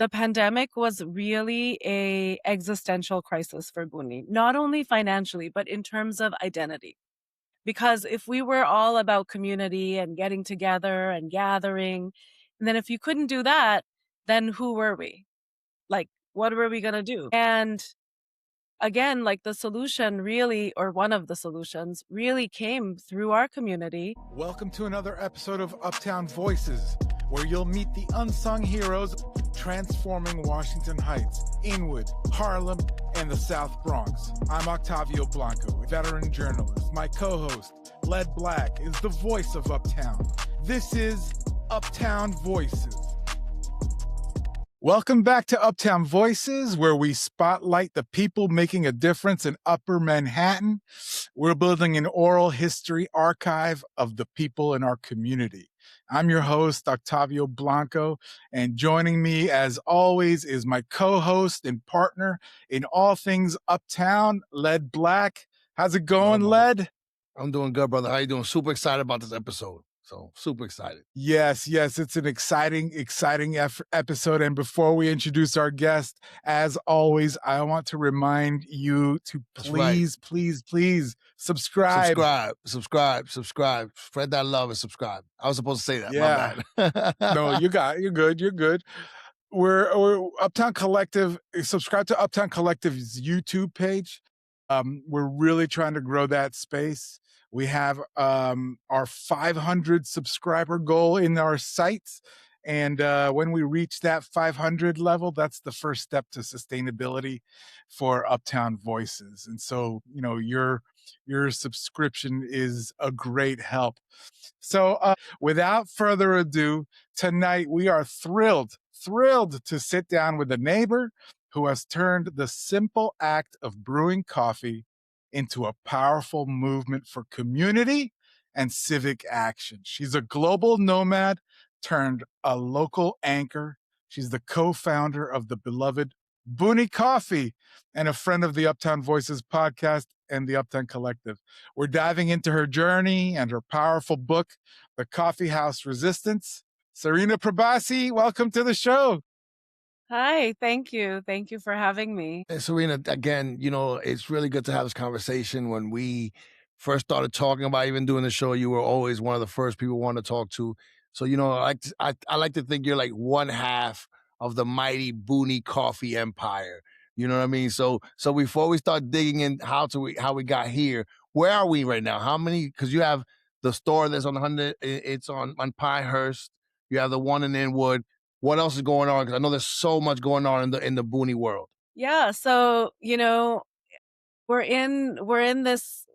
the pandemic was really a existential crisis for Buunni, not only financially, but in terms of identity. Because if we were all about community and getting together and gathering, and then if you couldn't do that, then who were we? Like, what were we going to do? And again, like the solution really, or one of the solutions really came through our community. Welcome to another episode of Uptown Voices, where you'll meet the unsung heroes transforming Washington Heights, Inwood, Harlem, and the South Bronx. I'm Octavio Blanco, a veteran journalist. My co-host, Led Black, is the voice of Uptown. This is Uptown Voices. Welcome back to Uptown Voices, where we spotlight the people making a difference in Upper Manhattan. We're building an oral history archive of the people in our community. I'm your host, Octavio Blanco, and joining me, as always, is my co-host and partner in all things Uptown, Led Black. How's it going, Led? I'm doing good, brother. How you doing? Super excited about this episode. So super excited. Yes, it's an exciting episode. And before we introduce our guest, as always, I want to remind you to please subscribe. Subscribe. Spread that love and subscribe. I was supposed to say that. Yeah. My bad. No, you're good. We're Uptown Collective. Subscribe to Uptown Collective's YouTube page. We're really trying to grow that space. We have our 500 subscriber goal in our sights. And when we reach that 500 level, that's the first step to sustainability for Uptown Voices. And so, your subscription is a great help. So without further ado, tonight we are thrilled to sit down with a neighbor who has turned the simple act of brewing coffee into a powerful movement for community and civic action. She's a global nomad turned a local anchor. She's the co-founder of the beloved Buunni Coffee and a friend of the Uptown Voices podcast and the Uptown Collective. We're diving into her journey and her powerful book, The Coffee House Resistance. Sarina Prabasi, welcome to the show. Hi, thank you. Thank you for having me. And Sarina, again, it's really good to have this conversation. When we first started talking about even doing the show, you were always one of the first people we wanted to talk to. So, I like to think you're like one half of the mighty Buunni Coffee empire. You know what I mean? So before we start digging in how we got here, where are we right now? How many? Because you have the store that's on 100. It's on Pinehurst. You have the one in Inwood. What else is going on? Because I know there's so much going on in the Buunni world. Yeah, so we're in this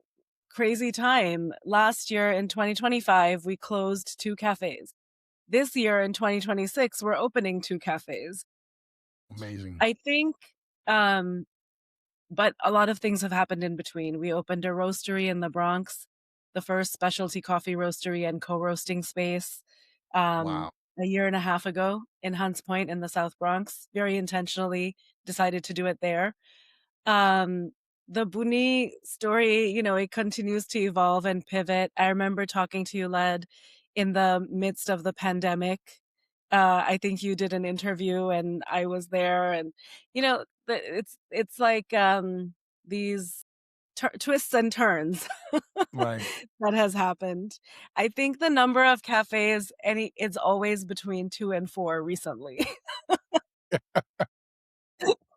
crazy time. Last year in 2025, we closed 2 cafes. This year in 2026, we're opening 2 cafes. Amazing. I think, but a lot of things have happened in between. We opened a roastery in the Bronx, the first specialty coffee roastery and co-roasting space. Wow. A year and a half ago in Hunts Point in the South Bronx, very intentionally decided to do it there. The Buunni story, it continues to evolve and pivot. I remember talking to you, Led, in the midst of the pandemic. I think you did an interview and I was there, and it's like these twists and turns Right. that has happened. I think the number of cafes it's always between 2 and 4 recently.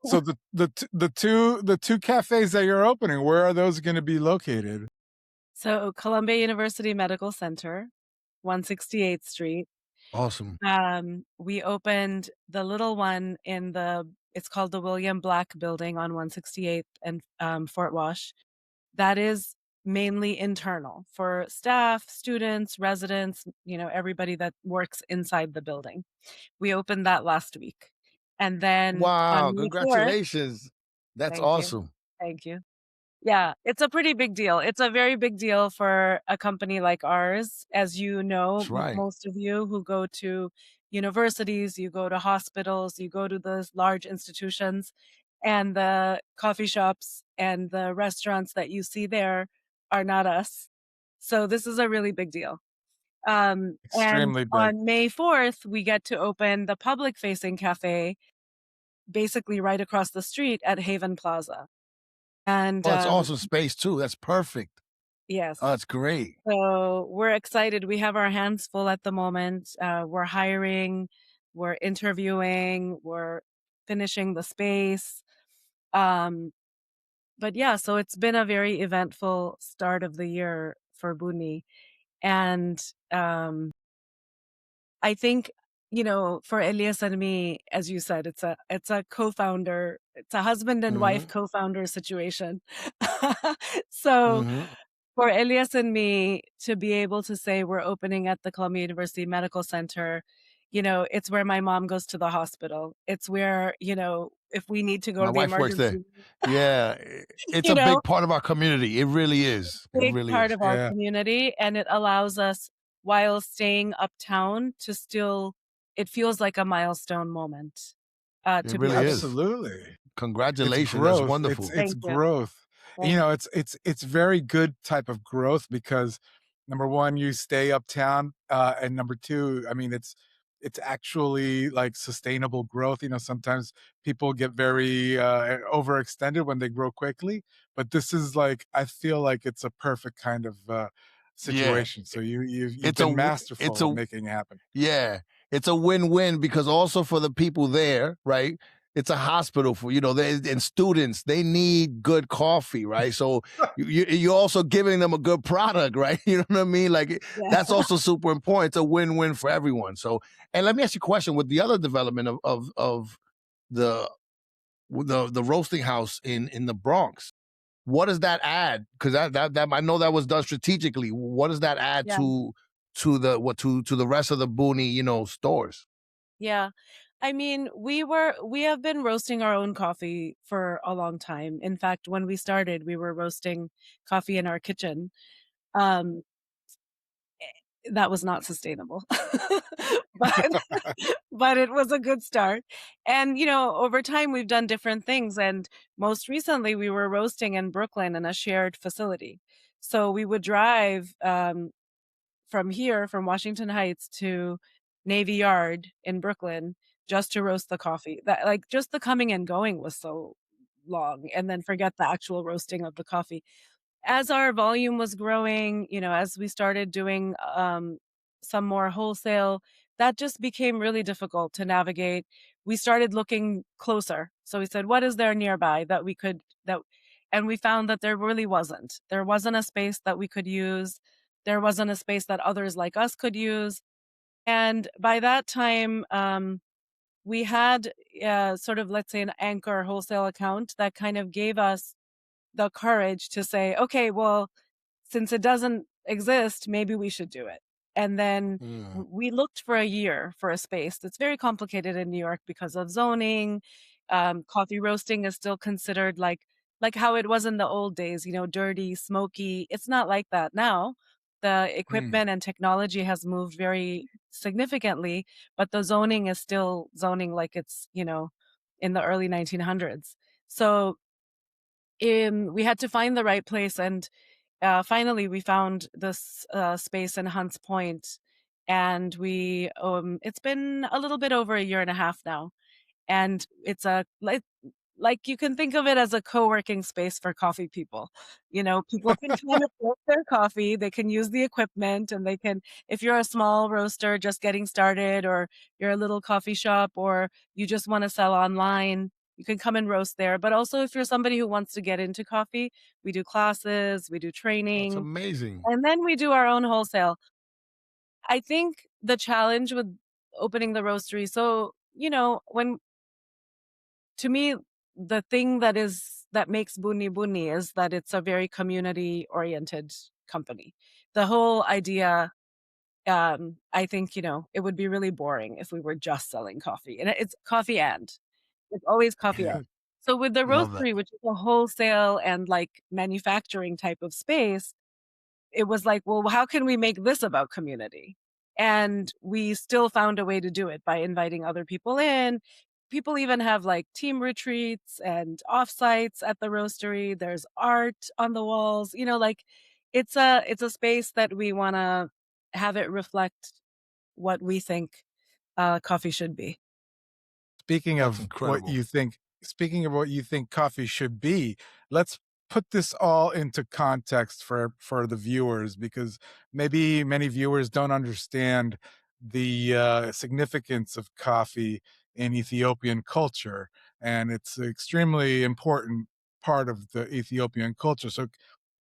So the two cafes that you're opening, where are those going to be located? So Columbia University Medical Center, 168th Street. Awesome. We opened the little one it's called the William Black Building on 168th and Fort Wash. That is mainly internal for staff, students, residents, everybody that works inside the building. We opened that last week. And then Wow, on May 4th, congratulations. That's Thank you. awesome. Thank you. Yeah, it's a pretty big deal. It's a very big deal for a company like ours. As you know, That's right. most of you who go to universities, you go to hospitals, you go to those large institutions, and the coffee shops and the restaurants that you see there are not us. So this is a really big deal. Extremely And big. on May 4th, we get to open the public-facing cafe basically right across the street at Haven Plaza. And Oh, it's awesome space too. That's perfect. yes, Oh, that's great. so we're excited. We have our hands full at the moment. We're hiring, we're interviewing, we're finishing the space. Um, but yeah, so it's been a very eventful start of the year for Buunni. And I think, for Elias and me, as you said, it's a co-founder, it's a husband and wife Mhm. co-founder situation. So Mhm. for Elias and me to be able to say we're opening at the Columbia University Medical Center, it's where my mom goes to the hospital. It's where, if we need to go My to the wife works there. emergency, Yeah, it's you a know, big part of our community. It really is. It big really part is. of our Yeah, community, and it allows us, while staying uptown, to still it feels like a milestone moment, It to be really open. is. absolutely. It's Congratulations. That's growth. It's wonderful. it's Thank you. growth. Thank It's very good type of growth because number one, you stay uptown, and number two, I mean, it's actually like sustainable growth. Sometimes people get very overextended when they grow quickly, but this is like I feel like it's a perfect kind of Yeah. situation. So you've It's a been w it's masterful at a making it happen. Yeah, it's a win-win because also for the people there, right? It's a hospital for they and students. They need good coffee, right? So you're also giving them a good product, right? You know what I mean? Like yeah. that's also super important. It's a win-win for everyone. So, and let me ask you a question: with the other development of the the roasting house in the Bronx, what does that add? Because that I know that was done strategically. What does that add Yeah. to the rest of the Booney, stores? Yeah. I mean, we have been roasting our own coffee for a long time. In fact, when we started, we were roasting coffee in our kitchen. Um, that was not sustainable. But but it was a good start. And over time we've done different things, and most recently we were roasting in Brooklyn in a shared facility. So we would drive from here, from Washington Heights to Navy Yard in Brooklyn just to roast the coffee. That like just the coming and going was so long, and then forget the actual roasting of the coffee. As our volume was growing, as we started doing some more wholesale, that just became really difficult to navigate. We started looking closer. So we said, what is there nearby that we could that and we found that there really wasn't. There wasn't a space that we could use. There wasn't a space that others like us could use. And by that time, we had sort of, let's say, an anchor wholesale account that kind of gave us the courage to say, okay, well, since it doesn't exist, maybe we should do it. And then Mm, we looked for a year for a space. That's very complicated in New York because of zoning. Coffee roasting is still considered like how it was in the old days, dirty, smoky. It's not like that now. The mm. equipment and technology has moved very significantly, but the zoning is still zoning like it's, in the early 1900s. So we had to find the right place, and finally we found this space in Hunts Point, and it's been a little bit over a year and a half now, and it's a like you can think of it as a co-working space for coffee people. People can kind of roast their coffee, they can use the equipment, and they can, if you're a small roaster just getting started, or you're a little coffee shop, or you just want to sell online, you can come and roast there. But also if you're somebody who wants to get into coffee, we do classes, we do That's training, amazing. and then we do our own wholesale. I think the challenge with opening the roastery, so, when to me, the thing that makes Buunni Buunni is that it's a very community oriented company. The whole idea, I think, it would be really boring if we were just selling coffee. And it's coffee and it's always coffee and. So with the Love that. roastery, which is a wholesale and like manufacturing type of space, it was like, well, how can we make this about community? And we still found a way to do it by inviting other people in. People even have like team retreats and offsites at the roastery. There's art on the walls, like it's a space that we want to have it reflect what we think coffee should be. speaking That's of what incredible. you think speaking of what you think coffee should be, let's put this all into context for the viewers because maybe many viewers don't understand the significance of coffee in Ethiopian culture, and it's an extremely important part of the Ethiopian culture. So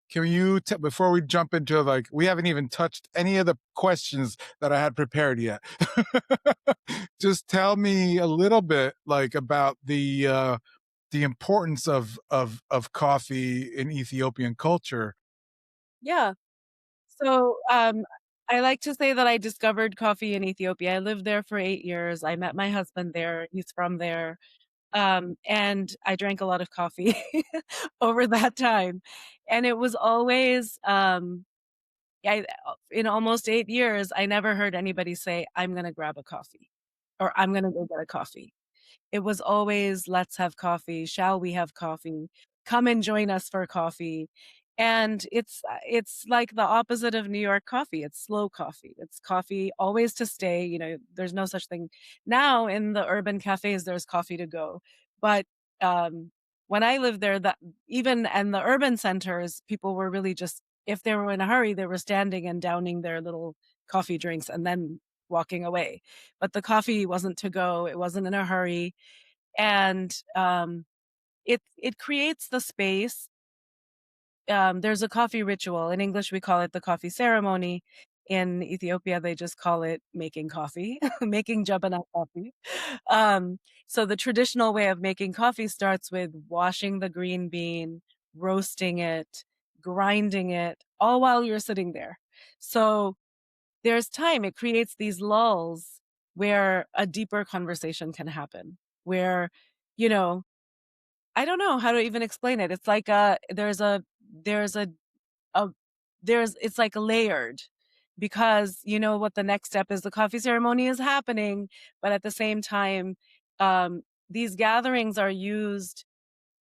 can you before we jump into like we haven't even touched any of the questions that I had prepared yet. Just tell me a little bit like about the importance of coffee in Ethiopian culture. Yeah. So, I like to say that I discovered coffee in Ethiopia. I lived there for 8 years. I met my husband there. He's from there. And I drank a lot of coffee over that time. And it was always, in almost 8 years, I never heard anybody say, "I'm gonna grab a coffee," or "I'm gonna go get a coffee." It was always, "Let's have coffee. Shall we have coffee? Come and join us for coffee." And it's like the opposite of New York coffee. It's slow coffee. It's coffee always to stay, there's no such thing. Now in the urban cafes, there's coffee to go. But, um, when I lived there, that even in the urban centers, people were really just if they were in a hurry, they were standing and downing their little coffee drinks and then walking away. But the coffee wasn't to go, it wasn't in a hurry, and, it creates the space. There's a coffee ritual. In English, we call it the coffee ceremony. In Ethiopia, they just call it making coffee, making jabana coffee. So the traditional way of making coffee starts with washing the green bean, roasting it, grinding it, all while you're sitting there. So there's time. It creates these lulls where a deeper conversation can happen, where, you know, I don't know how to even explain it. It's like there's a it's like layered because you know what the next step is. The coffee ceremony is happening, but at the same time, these gatherings are used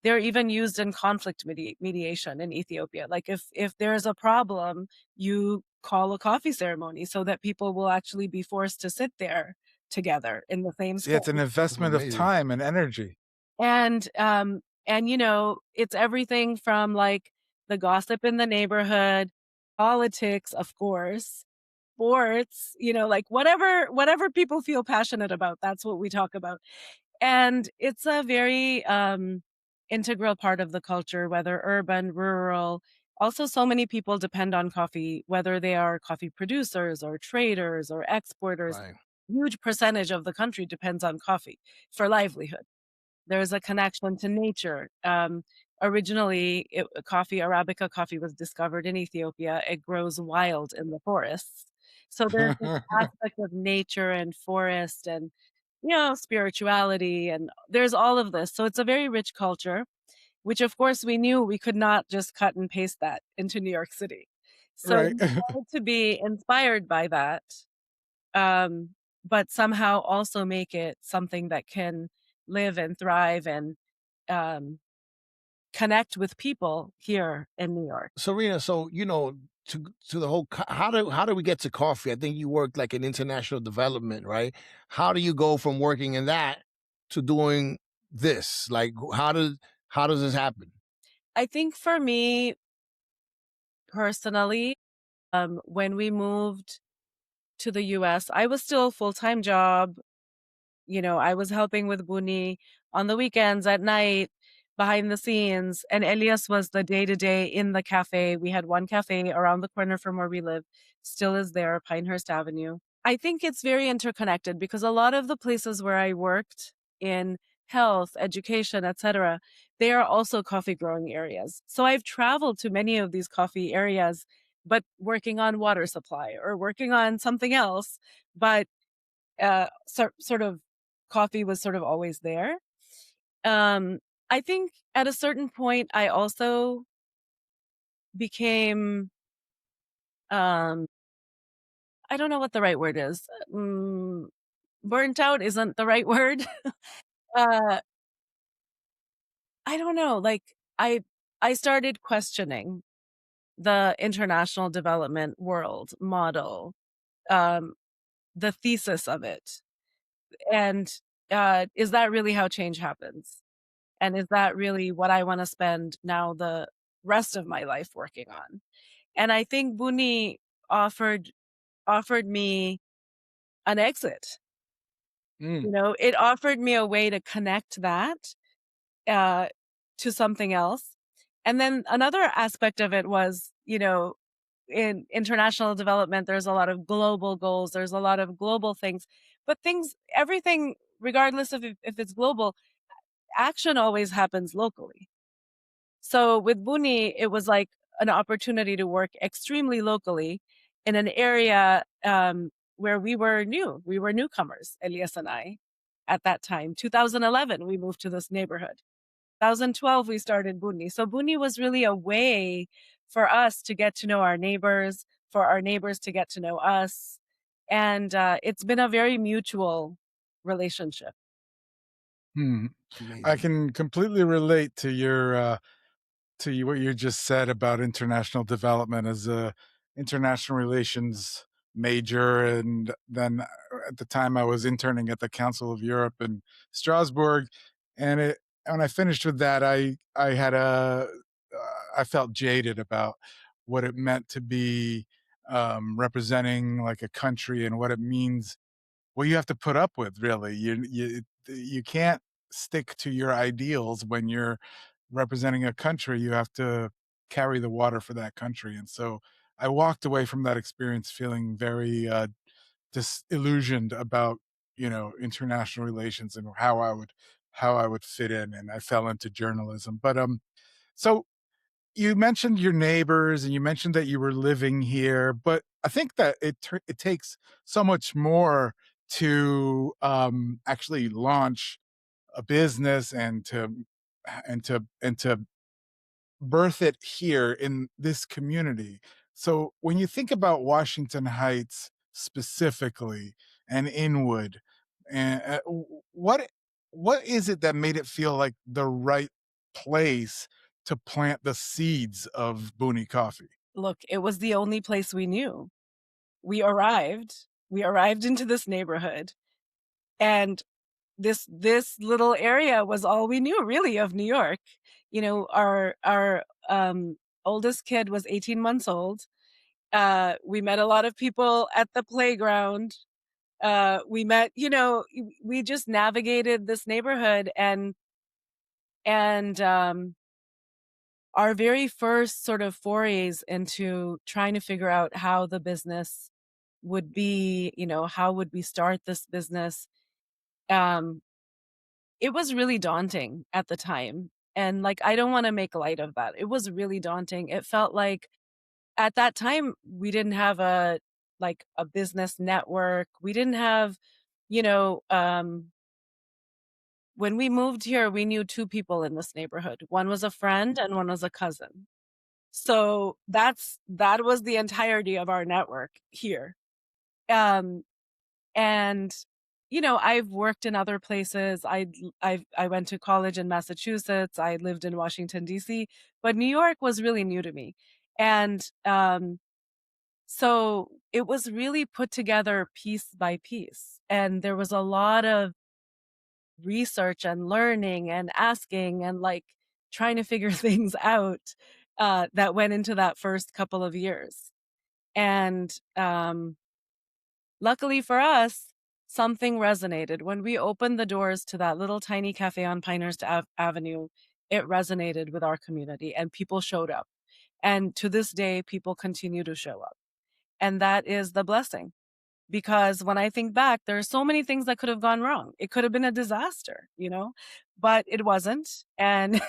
they're even used in conflict mediation in Ethiopia. Like if there's a problem, you call a coffee ceremony so that people will actually be forced to sit there together in the same Yeah, it's space. an That's investment of amazing. time and energy. And it's everything from like the gossip in the neighborhood, politics, of course, sports, like whatever people feel passionate about, that's what we talk about. And it's a very integral part of the culture, whether urban, rural. Also, so many people depend on coffee, whether they are coffee producers or traders or exporters. Right. Huge percentage of the country depends on coffee for livelihood. There's a connection to nature. Originally, coffee, Arabica coffee was discovered in Ethiopia. It grows wild in the forests. So there's this aspect of nature and forest and, spirituality, and there's all of this. So it's a very rich culture, which of course we knew we could not just cut and paste that into New York City. So Right. we wanted to be inspired by that, um, but somehow also make it something that can live and thrive and um, connect with people here in New York. Sarina, so to the whole how do we get to coffee? I think you worked like in international development, right? How do you go from working in that to doing this? Like how does this happen? I think for me personally, when we moved to the US, I was still full-time job. I was helping with Buunni on the weekends, at night, behind the scenes, and Elias was the day-to-day in the cafe. We had one cafe around the corner from where we live, still is there, Pinehurst Avenue. I think it's very interconnected because a lot of the places where I worked in health, education, etc., they are also coffee growing areas. So I've traveled to many of these coffee areas, but working on water supply or working on something else. But sort of coffee was sort of always there. Um, I think at a certain point, I also became, um, I don't know what the right word is. Burnt out isn't the right word. uh, I don't know. Like I started questioning the international development world model, um, the thesis of it, and is that really how change happens? And is that really what I want to spend now the rest of my life working on? And I think Buunni offered offered me an exit. Mm, It offered me a way to connect that uh, to something else. And then another aspect of it was, in international development, there's a lot of global goals, there's a lot of global things, but everything, regardless of if it's global, action always happens locally. So with Buunni, it was like an opportunity to work extremely locally in an area where we were new. We were newcomers, Elias and I, at that time. 2011, we moved to this neighborhood. 2012, we started Buunni. So Buunni was really a way for us to get to know our neighbors, for our neighbors to get to know us. And it's been a very mutual relationship. hmm. I Amazing. can completely relate to what you just said about international development as a international relations major, and then at the time I was interning at the Council of Europe in Strasbourg, and it when I finished with that, I had I felt jaded about what it meant to be representing like a country and what it means, what you have to put up with, really. You can't stick to your ideals when you're representing a country. You have to carry the water for that country, and so I walked away from that experience feeling very disillusioned about, international relations and how I would fit in, and I fell into journalism. But so you mentioned your neighbors and you mentioned that you were living here, but I think that it takes so much more to actually launch a business and to birth it here in this community. So when you think about Washington Heights specifically and Inwood, and what is it that made it feel like the right place to plant the seeds of Buunni Coffee? Look, it was the only place we knew. We arrived. We arrived into this neighborhood, and this little area was all we knew really of New York. Our oldest kid was 18 months old. We met a lot of people at the playground. We just navigated this neighborhood, and our very first sort of forays into trying to figure out how the business would be, how would we start this business? Um, it was really daunting at the time. And like, I don't want to make light of that. It was really daunting. It felt like at that time, we didn't have a business network. We didn't have, you know, when we moved here, we knew two people in this neighborhood. One was a friend and one was a cousin. So that was the entirety of our network here. Um, and I've worked in other places. I went to college in Massachusetts. I lived in Washington D.C., but New York was really new to me, and so it was really put together piece by piece, and there was a lot of research and learning and asking and like trying to figure things out that went into that first couple of years. And luckily for us, something resonated. When we opened the doors to that little tiny cafe on Pinehurst Avenue, it resonated with our community and people showed up. And to this day, people continue to show up. And that is the blessing. Because when I think back, there are so many things that could have gone wrong. It could have been a disaster, but it wasn't. And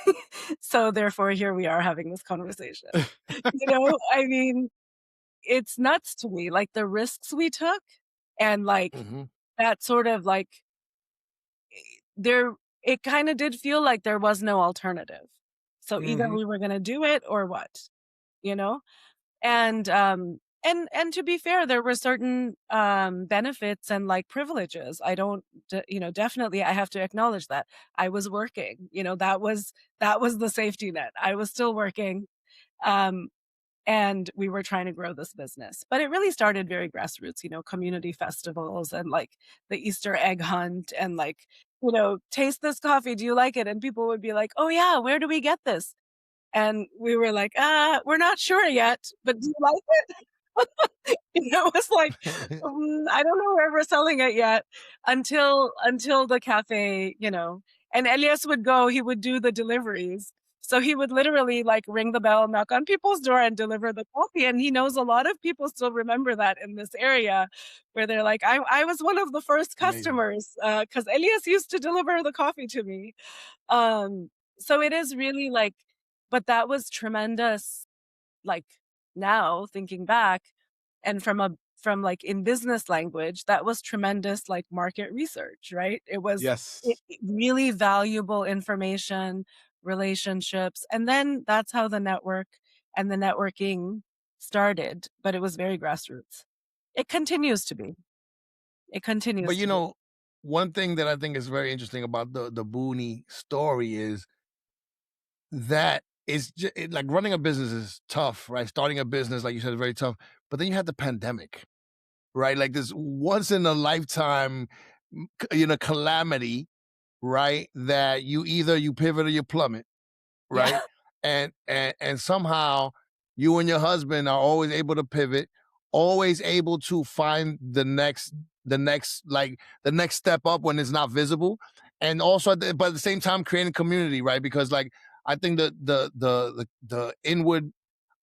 so therefore, here we are having this conversation. I mean, it's nuts to me, like the risks we took and like Mhm. that sort of like there, it kind of did feel like there was no alternative. So either Mhm. we were going to do it or what, you know? And to be fair, there were certain benefits and like privileges. I don't definitely I have to acknowledge that I was working. That was the safety net. I was still working. Um and we were trying to grow this business. But it really started very grassroots, community festivals and like the Easter egg hunt and like taste this coffee. Do you like it? And people would be like, oh yeah, where do we get this? And we were like, we're not sure yet, but do you like it? It was like, I don't know where we're selling it yet until the cafe, and Elias would go, he would do the deliveries. So he would literally like ring the bell, knock on people's door and deliver the coffee. And he knows a lot of people still remember that in this area where they're like, I was one of the first Amazing. customers because Elias used to deliver the coffee to me. Um, so it is really like, but that was tremendous, like now thinking back and from like in business language, that was tremendous like market research, right? It was Yes. really valuable information, relationships, and then that's how the network and the networking started, but it was very grassroots. It continues to be. It But continues to be. one thing that I think is very interesting about the Buunni story is that like running a business is tough, right? Starting a business, like you said, is very tough. But then you had the pandemic, right? Like this once in a lifetime, calamity, right? That you pivot or you plummet, Yeah. right? And somehow you and your husband are always able to pivot, always able to find the next step up when it's not visible, and also but at the same time creating community, right? Because like I think the inward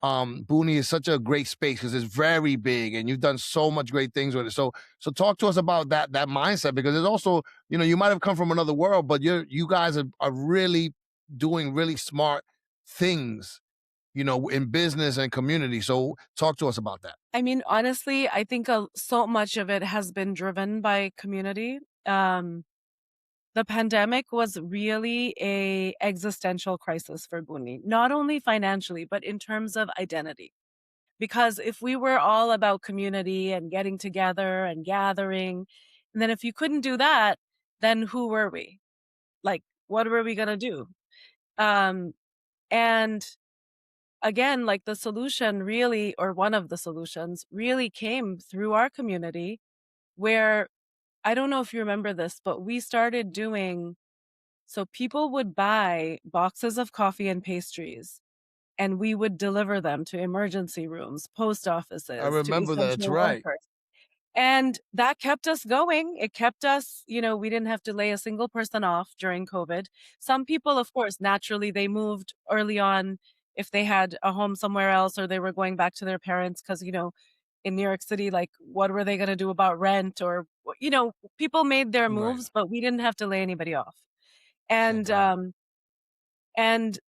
Buunni is such a great space because it's very big and you've done so much great things with it. So talk to us about that mindset, because it's also, you might have come from another world, but you guys are really doing really smart things, in business and community. So talk to us about that. I mean, honestly, I think so much of it has been driven by community. Um, The pandemic was really a existential crisis for Buunni, not only financially, but in terms of identity. Because if we were all about community and getting together and gathering, and then if you couldn't do that, then who were we? Like, what were we gonna do? Um, and again, like the solution really, or one of the solutions really came through our community where I don't know if you remember this, but we started doing. So people would buy boxes of coffee and pastries, and we would deliver them to emergency rooms, post I offices, to remember that. That's essential right. workers. And that kept us going. It kept us, we didn't have to lay a single person off during COVID. Some people, of course, naturally, they moved early on if they had a home somewhere else or they were going back to their parents because, in New York City, like, what were they going to do about rent? Or, people made their Right. moves, but we didn't have to lay anybody off. Thank And God. and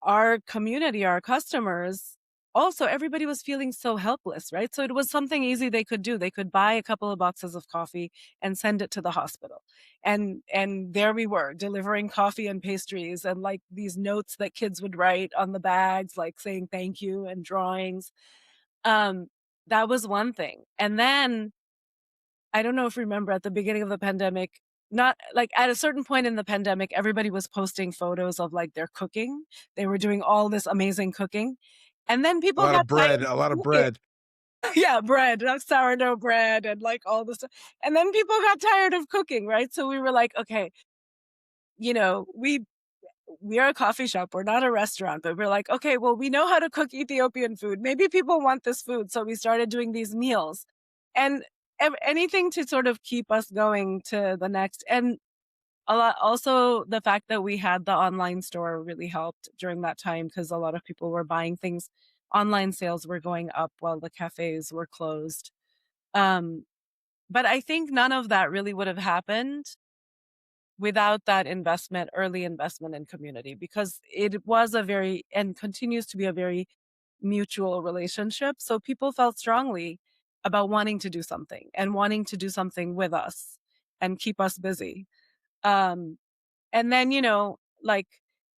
our community, our customers, also everybody was feeling so helpless, right? So it was something easy they could do. They could buy a couple of boxes of coffee and send it to the hospital. And there we were, delivering coffee and pastries and like these notes that kids would write on the bags, like saying thank you and drawings. Um, that was one thing. And then I don't know if you remember at the beginning of the pandemic, not like at a certain point in the pandemic, everybody was posting photos of like their cooking. They were doing all this amazing cooking. And then A people lot got of tired bread, of a lot of cooking. bread. Yeah, bread, sourdough bread and like all this stuff. And then people got tired of cooking, right? So we were like, okay, you know, we we are a coffee shop. We're not a restaurant, but we're like, okay, well, we know how to cook Ethiopian food. Maybe people want this food. So we started doing these meals and anything to sort of keep us going to the next. And a lot, also the fact that we had the online store really helped during that time because a lot of people were buying things. Online sales were going up while the cafes were closed. Um, but I think none of that really would have happened without that investment, early investment in community, because it was a very and continues to be a very mutual relationship. So people felt strongly about wanting to do something and wanting to do something with us and keep us busy. Um, and then, like,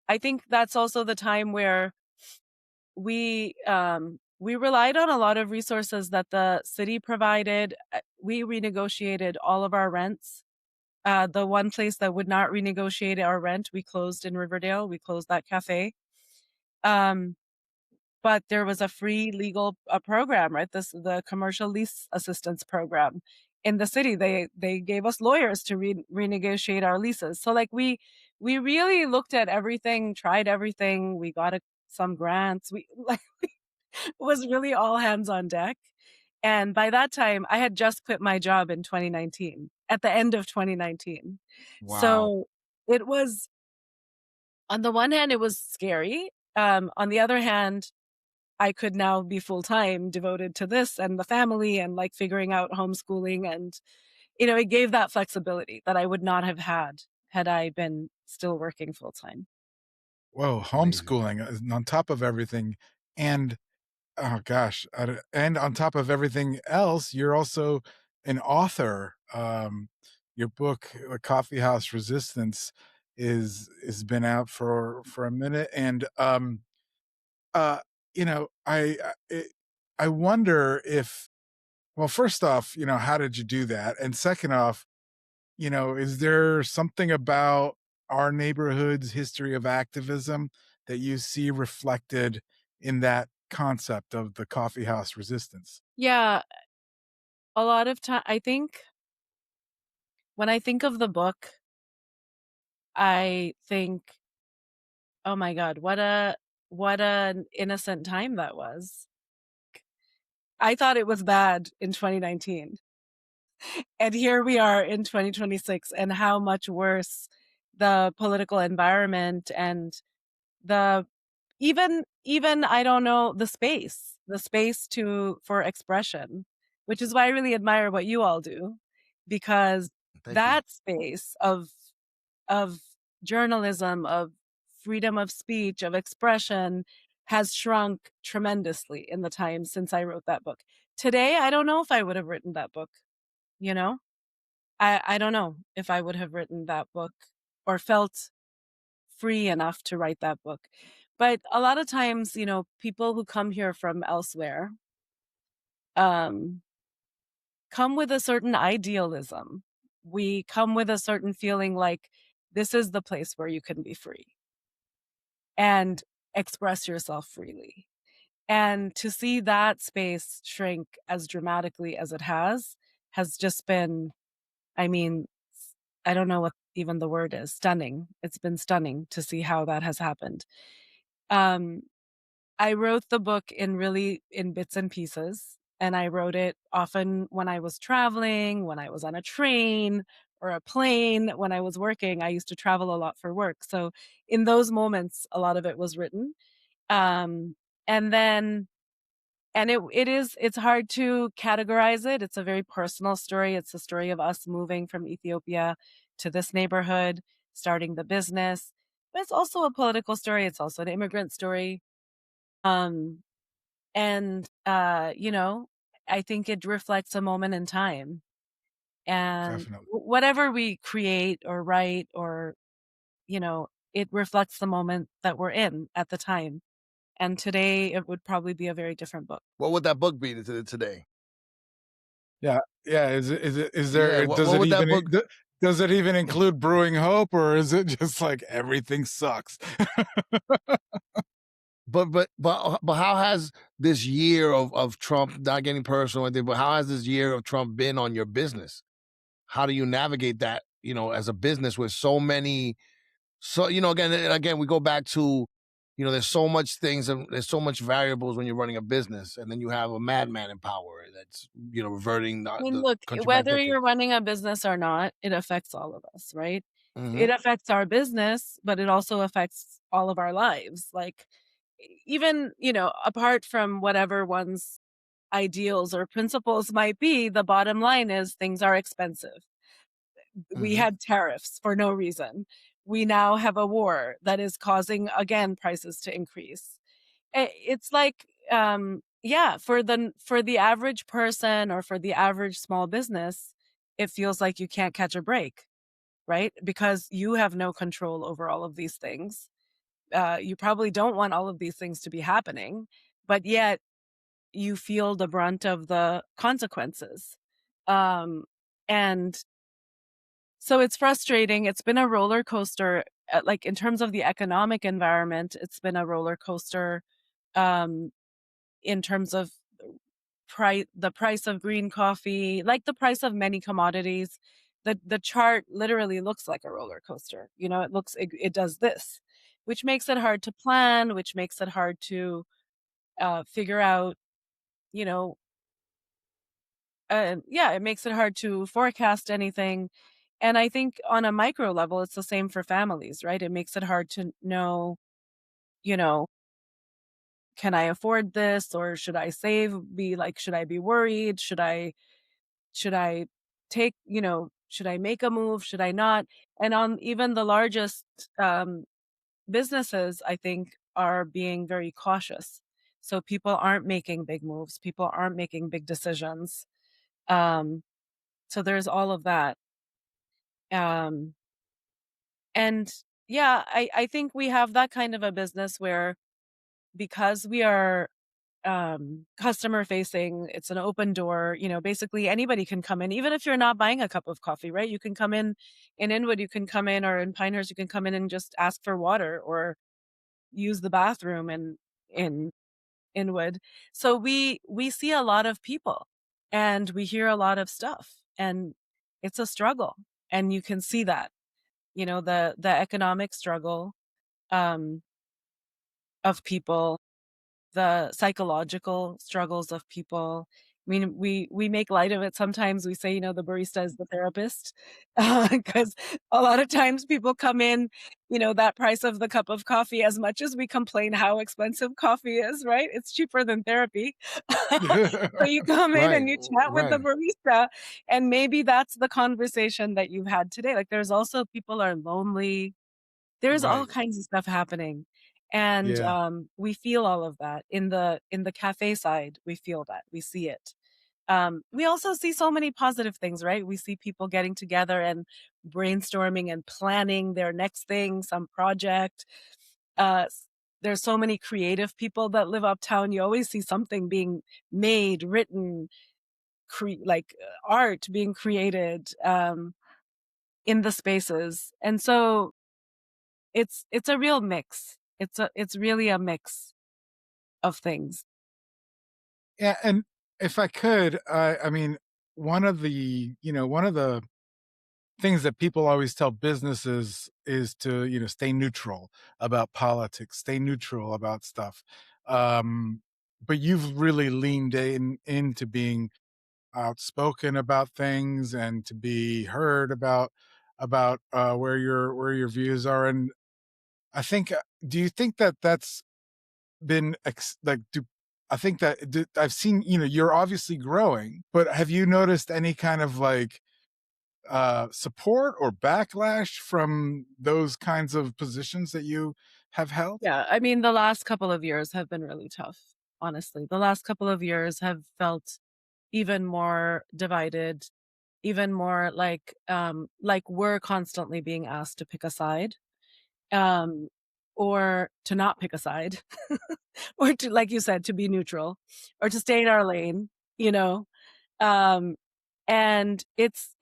I think that's also the time where we relied on a lot of resources that the city provided. We renegotiated all of our rents. The one place that would not renegotiate our rent, we closed in Riverdale. We closed that cafe. Um, but there was a free legal program, right? The commercial lease assistance program. in the city. They gave us lawyers to renegotiate our leases. So like we really looked at everything, tried everything. We got some grants. We like it was really all hands on deck. And by that time, I had just quit my job in 2019, at the end of 2019. Wow. So it was, on the one hand, it was scary. On the other hand, I could now be full time devoted to this and the family and like figuring out homeschooling. And, it gave that flexibility that I would not have had I been still working full time. Whoa, Amazing. homeschooling on top of everything, and oh gosh, and on top of everything else, you're also an author. Your book, "The Coffee House Resistance," is been out for a minute, and uh, I wonder if, well, first off, how did you do that? And second off, is there something about our neighborhood's history of activism that you see reflected in that concept of the coffee house resistance? Yeah, a lot of time, I think when I think of the book, I think, oh my God, what an innocent time that was. I thought it was bad in 2019. And here we are in 2026, and how much worse the political environment and the even I don't know, the space to for expression, which is why I really admire what you all do, because Thank you. that space of journalism, of freedom of speech, of expression has shrunk tremendously in the time since I wrote that book. Today, I don't know if I would have written that book, you know? I don't know if I would have written that book or felt free enough to write that book. But a lot of times, people who come here from elsewhere, um, come with a certain idealism. We come with a certain feeling like this is the place where you can be free and express yourself freely. And to see that space shrink as dramatically as it has just been, I mean, I don't know what even the word is, stunning. It's been stunning to see how that has happened. Um, I wrote the book in bits and pieces, and I wrote it often when I was traveling, when I was on a train or a plane, when I was working. I used to travel a lot for work. So in those moments, a lot of it was written. Um, and then it's hard to categorize it. It's a very personal story. It's a story of us moving from Ethiopia to this neighborhood, starting the business. But it's also a political story. It's also an immigrant story. Um, and I think it reflects a moment in time. And Definitely. whatever we create or write or, it reflects the moment that we're in at the time. And today it would probably be a very different book. What would that book be today? Yeah, yeah. Is Yeah. there, What would that book? does it even include brewing hope, or is it just like everything sucks? But how has this year of Trump, not getting personal, or anything, but how has this year of Trump been on your business? How do you navigate that? As a business with so many, again, we go back to, there's so much things and there's so much variables when you're running a business, and then you have a madman in power that's reverting I mean, the look, country back whether decades. you're running a business or not, it affects all of us, right? Hmm. It affects our business, but it also affects all of our lives. Like, even, apart from whatever one's ideals or principles might be, the bottom line is things are expensive. We Hmm. had tariffs for no reason. We now have a war that is causing, again, prices to increase. It's like, yeah, for the average person or for the average small business, it feels like you can't catch a break, right? Because you have no control over all of these things. You probably don't want all of these things to be happening, but yet you feel the brunt of the consequences. Um, and so it's frustrating. It's been a roller coaster, like in terms of the economic environment, it's been a roller coaster. Um, in terms of price of green coffee, like the price of many commodities. The chart literally looks like a roller coaster. It does this, which makes it hard to plan, which makes it hard to figure out, you know, yeah, it makes it hard to forecast anything. And I think on a micro level, it's the same for families, right? It makes it hard to know, you know, can I afford this, or should I save? Should I be worried? Should I take, should I make a move? Should I not? And on even the largest um, businesses, I think, are being very cautious. So people aren't making big moves. People aren't making big decisions. Um, so there's all of that. Um, and yeah, I think we have that kind of a business where, because we are customer facing, it's an open door. Basically anybody can come in, even if you're not buying a cup of coffee, right? You can come in Inwood, you can come in, or in Pinehurst, you can come in and just ask for water or use the bathroom in Inwood. So we see a lot of people and we hear a lot of stuff, and it's a struggle. And you can see that, the economic struggle um, of people, the psychological struggles of people. I mean, we make light of it sometimes. We say, the barista is the therapist, because a lot of times people come in, that price of the cup of coffee, as much as we complain how expensive coffee is, right? It's cheaper than therapy. So you come in Right, and you chat with the right, barista, and maybe that's the conversation that you've had today. Like, there's also people are lonely, there's all right. kinds of stuff happening, and, Yeah. we feel all of that. In the cafe side, we feel that, we see it. We also see so many positive things, right? We see people getting together and brainstorming and planning their next thing, some project. S There's so many creative people that live uptown. You always see something being made, written, art being created, in the spaces, and so it's a real mix. It's really a mix of things. Yeah, and if I could, I mean, one of the things that people always tell businesses is to, stay neutral about politics, stay neutral about stuff. Um, but you've really leaned into being outspoken about things and to be heard about where your views are. And I think, do you think that that's been like, do I think that I've seen, you're obviously growing, but have you noticed any kind of like support or backlash from those kinds of positions that you have held? Yeah, I mean, the last couple of years have been really tough, honestly. The last couple of years have felt even more divided, even more like we're constantly being asked to pick a side, um, or to not pick a side, or to, like you said, to be neutral, or to stay in our lane, you know? Um, and it's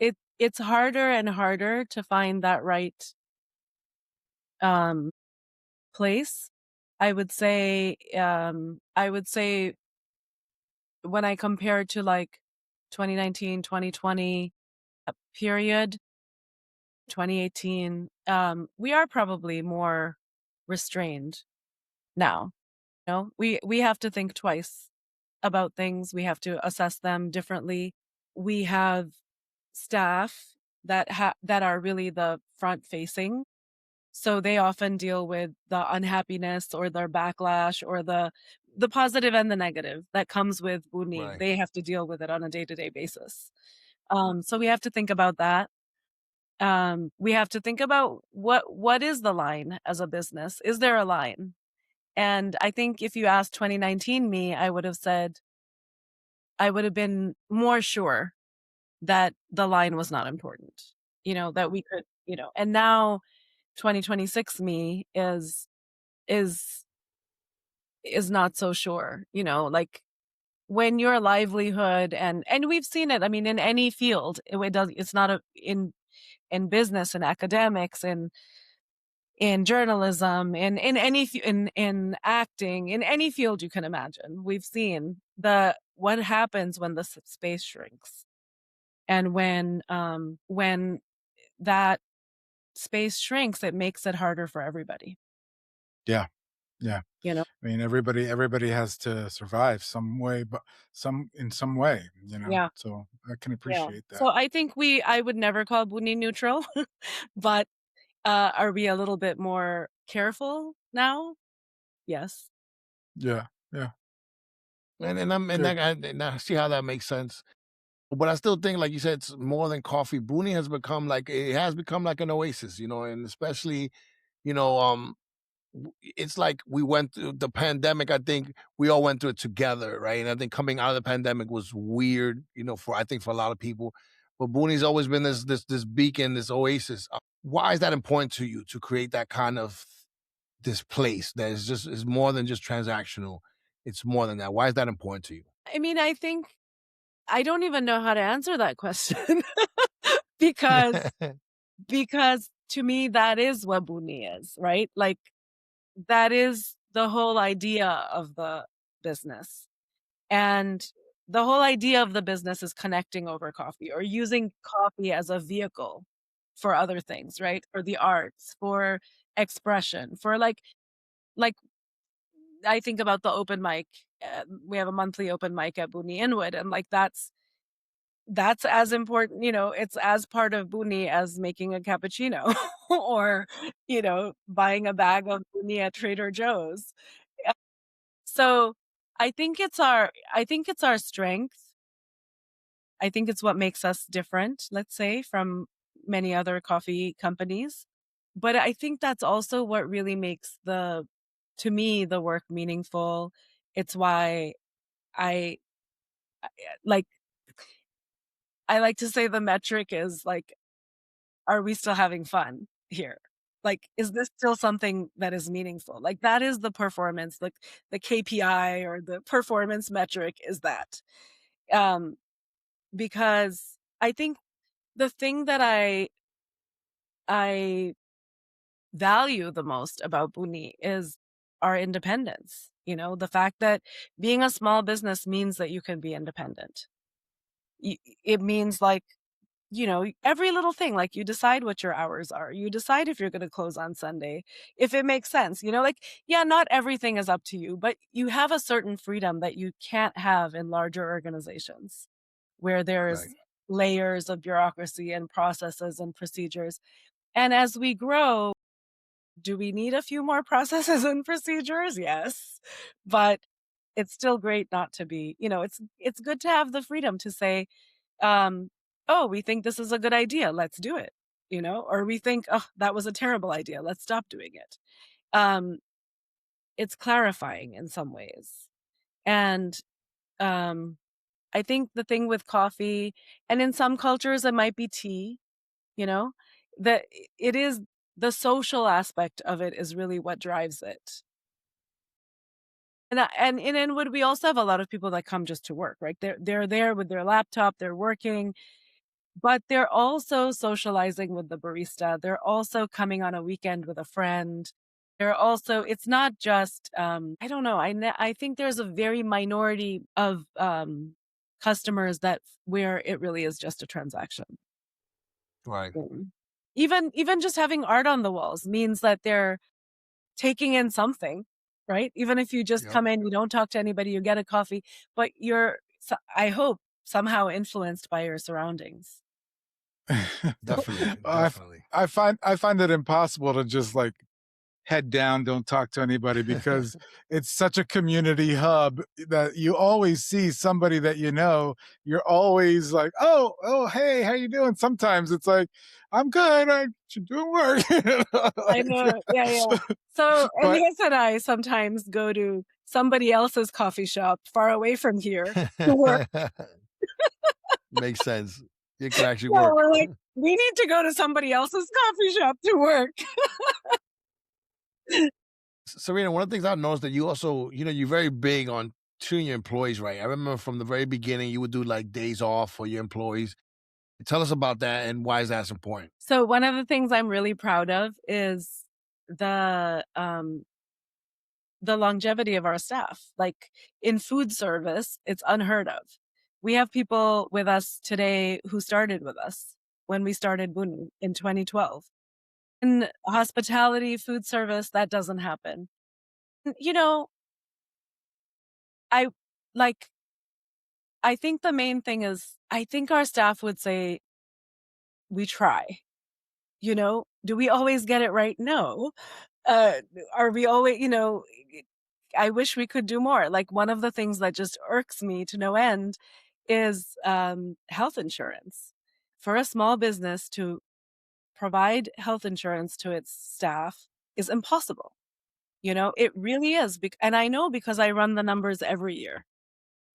harder and harder to find that right um place. I would say when I compare to like 2019, 2020 period, 2018, we are probably more restrained now. We have to think twice about things. We have to assess them differently. We have staff that are really the front facing. So they often deal with the unhappiness or their backlash or the positive and the negative that comes with Buunni. Right. They have to deal with it on a day-to-day basis. So we have to think about that. We have to think about what is the line as a business? Is there a line? And I think if you asked 2019 me, I would have been more sure that the line was not important. That we could, and now 2026 me is is not so sure, like when your livelihood, and we've seen it, I mean, in any field, it's not in business and academics and in journalism, in acting, in any field you can imagine. We've seen what happens when the space shrinks and when that space shrinks, it makes it harder for everybody, Yeah. Yeah. you know? I mean, everybody has to survive some way, but some way, you know. Yeah, So I can yeah. appreciate So that. I think I would never call Buunni neutral, but are we a little bit more careful now? Yes. Yeah. Yeah. And Good. I see how that makes sense. But I still think, like you said, it's more than coffee. Booney has become like an oasis, and especially, you know, it's like we went through the pandemic. I think we all went through it together, right? And I think coming out of the pandemic was weird, for a lot of people. But Booney's always been this beacon, this oasis. Why is that important to you to create that kind of this place that is more than just transactional? It's more than that. Why is that important to you? I mean, I think I don't even know how to answer that question because to me that is what Buunni is, right? Like that is the whole idea of the business. And the whole idea of the business is connecting over coffee or using coffee as a vehicle for other things, right? For the arts, for expression, for like I think about the open mic. We have a monthly open mic at Boonni Inwood, and like that's as important, it's as part of Boonni as making a cappuccino or, buying a bag of Boonni at Trader Joe's. Yeah. So I think it's our strength. I think it's what makes us different, let's say, from many other coffee companies. But I think that's also what really makes to me, the work meaningful. It's why I like, I like to say the metric is like, are we still having fun here? Like, is this still something that is meaningful? Like, that is the performance, like the KPI or the performance metric is that. Um, because I think the thing that I value the most about Boonni is our independence. The fact that being a small business means that you can be independent. It means like, every little thing, like you decide what your hours are. You decide if you're going to close on Sunday, if it makes sense, like, yeah, not everything is up to you, but you have a certain freedom that you can't have in larger organizations where Right. there's layers of bureaucracy and processes and procedures. And as we grow, do we need a few more processes and procedures? Yes. But it's still great not to be, it's good to have the freedom to say, um, oh, we think this is a good idea. Let's do it. Or we think, oh, that was a terrible idea. Let's stop doing it. Um, it's clarifying in some ways. And um, I think the thing with coffee, and in some cultures, it might be tea, you know, that it is the social aspect of it is really what drives it. And in Inwood, we also have a lot of people that come just to work, right? They're there with their laptop, they're working, but they're also socializing with the barista. They're also coming on a weekend with a friend. They're also, it's not just, I don't know. I think there's a very minority of customers where it really is just a transaction. Right. Mm. Even just having art on the walls means that they're taking in something, right? Even if you just Yep. come in, you don't talk to anybody, you get a coffee, but I hope, somehow influenced by your surroundings. Definitely. I f- Definitely. I find it impossible to just like head down, don't talk to anybody because it's such a community hub that you always see somebody that you know. You're always like, oh, hey, how you doing? Sometimes it's like, I'm good. I should do work. I know. Yeah, yeah. So But Elias and I sometimes go to somebody else's coffee shop far away from here to work. Makes sense. It can actually Yeah, work. we're like, we need to go to somebody else's coffee shop to work. Serena, one of the things I've noticed that you also, you're very big on treating your employees right. I remember from the very beginning, you would do like days off for your employees. Tell us about that and why is that important? So one of the things I'm really proud of is the the longevity of our staff. Like in food service, it's unheard of. We have people with us today who started with us when we started Buunni in 2012. In hospitality, food service, that doesn't happen. You know, I like I think the main thing is I think our staff would say we try. Do we always get it right? No. Uh, are we always, I wish we could do more. Like one of the things that just irks me to no end is health insurance. For a small business to provide health insurance to its staff is impossible. It really is. And I know because I run the numbers every year.